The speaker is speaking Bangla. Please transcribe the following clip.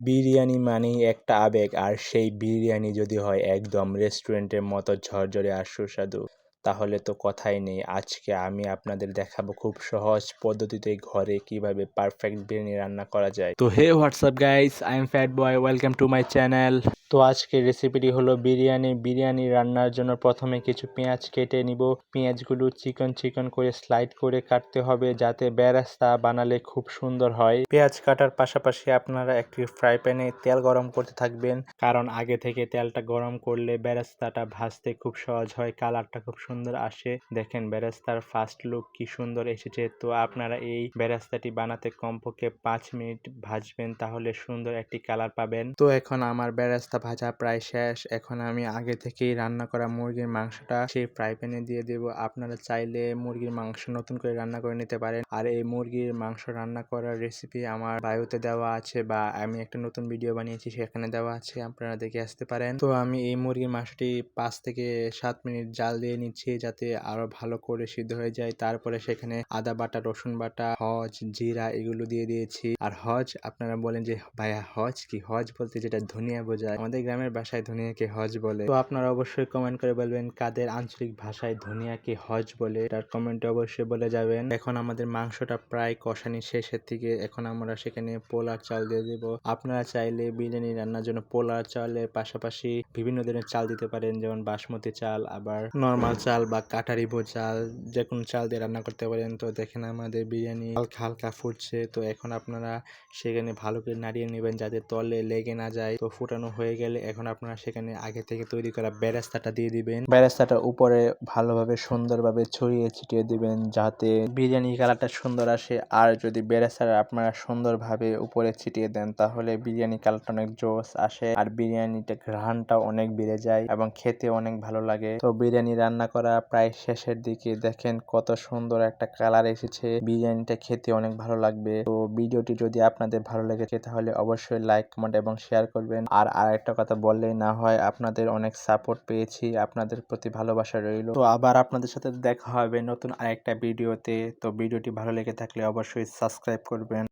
বিরিয়ানি মানেই একটা আবেগ, আর সেই বিরিয়ানি যদি হয় একদম রেস্টুরেন্টের মতো ঝরঝরে আর সুস্বাদু, তাহলে তো কথাই নেই। আজকে আমি আপনাদের দেখাবো খুব সহজ পদ্ধতিতে ঘরে কিভাবে পারফেক্ট বিরিয়ানি রান্না করা যায়। তো hey WhatsApp guys, I am fat boy, welcome to my channel. তো আজকের রেসিপিটি হলো বিরিয়ানি রান্নার জন্য প্রথমে কিছু পেঁয়াজ কেটে নিব। পেঁয়াজগুলো চিকন চিকন করে স্লাইড করে কাটতে হবে, যাতে বেরেস্তা বানালে খুব সুন্দর হয়। পেঁয়াজ কাটার পাশাপাশি আপনারা একটি ফ্রাই প্যানে তেল গরম করতে থাকবেন, কারণ আগে থেকে তেলটা গরম করলে বেরেস্তাটা ভাজতে খুব সহজ হয়, কালারটা খুব সুন্দর আসে। দেখেন বেরেস্তার ফার্স্ট লুক কি সুন্দর এসেছে। তো আপনারা এই বেরেস্তাটি বানাতে কমপক্ষে 5 মিনিট ভাজবেন, তাহলে সুন্দর একটি কালার পাবেন। তো এখন আমার বেরেস্তা ভাজা প্রায় শেষ। এখন আমি আগে থেকেই রান্না করা মুরগির মাংসটা সেই ফ্রাই প্যানে দিয়ে দেব। আপনারা চাইলে মুরগির মাংস নতুন করে রান্না করে নিতে পারেন, আর এই মুরগির মাংস রান্না করার রেসিপি আমার বায়োতে দেওয়া আছে, বা আমি একটা নতুন ভিডিও বানিয়েছি সেখানে দেওয়া আছে, আপনারা দেখে আসতে পারেন। তো আমি এই মুরগির মাংসটি 5 থেকে 7 মিনিট জাল দিয়ে নিচ্ছি, যাতে আরো ভালো করে সিদ্ধ হয়ে যায়। তারপরে সেখানে আদা বাটা, রসুন বাটা, হজ, জিরা এগুলো দিয়ে দিয়েছি। আর হজ, আপনারা বলেন যে ভাইয়া হজ কি? হজ বলতে যেটা ধনিয়া বোঝায়, আমাদের গ্রামের ভাষায় ধনিয়াকে হজ বলে। তো আপনারা অবশ্যই কমেন্ট করে বলবেন কাদের আঞ্চলিক ভাষায় ধনিয়াকে হজ বলে, তার কমেন্টে অবশ্যই বলে যাবেন। এখন আমাদের মাংসটা প্রায় কষানি শেষের দিকে, এখন আমরা সেখানে পোলার চাল দিয়ে দেব। আপনারা চাইলে বিরিয়ানি রান্নার জন্য পোলার চালের পাশাপাশি বিভিন্ন ধরনের চাল দিতে পারেন, যেমন বাসমতি চাল, আবার নর্মাল চাল বা কাটারিভো চাল, যে কোনো চাল দিয়ে রান্না করতে পারেন। তো দেখেন আমাদের বিরিয়ানি হালকা হালকা ফুটছে, তো এখন আপনারা সেখানে ভালো করে নাড়িয়ে নেবেন যাতে তলে লেগে না যায়। তো ফুটানো হয়ে গেলে এখন আপনারা সেখানে আগে থেকে তৈরি করা বেরেস্তাটা দিয়ে দিবেন। বেরেস্তাটা উপরে ভালোভাবে সুন্দরভাবে ছড়িয়ে ছিটিয়ে দিবেন, যাতে বিরিয়ানি কালারটা সুন্দর আসে। আর যদি বেরেস্তাটা আপনারা সুন্দরভাবে উপরে ছিটিয়ে দেন, তাহলে বিরিয়ানি কালারটা অনেক জোস আসে, আর বিরিয়ানিটা ঘ্রাণটাও অনেক বেড়ে যায় এবং খেতে অনেক ভালো লাগে। তো বিরিয়ানি রান্না করা প্রায় শেষের দিকে, দেখেন কত সুন্দর একটা কালার এসেছে। বিরিয়ানিটা খেতে অনেক ভালো লাগবে। তো ভিডিওটি যদি আপনাদের ভালো লেগেছে তাহলে অবশ্যই লাইক, কমেন্ট এবং শেয়ার করবেন। আর আরেকটা কথা বললেই না হয়, আপনাদের অনেক সাপোর্ট পেয়েছি, আপনাদের প্রতি ভালোবাসা রইল। তো আবার আপনাদের সাথে দেখা হবে নতুন আরেকটা ভিডিওতে। তো ভিডিওটি ভালো লেগে থাকলে অবশ্যই সাবস্ক্রাইব করবেন।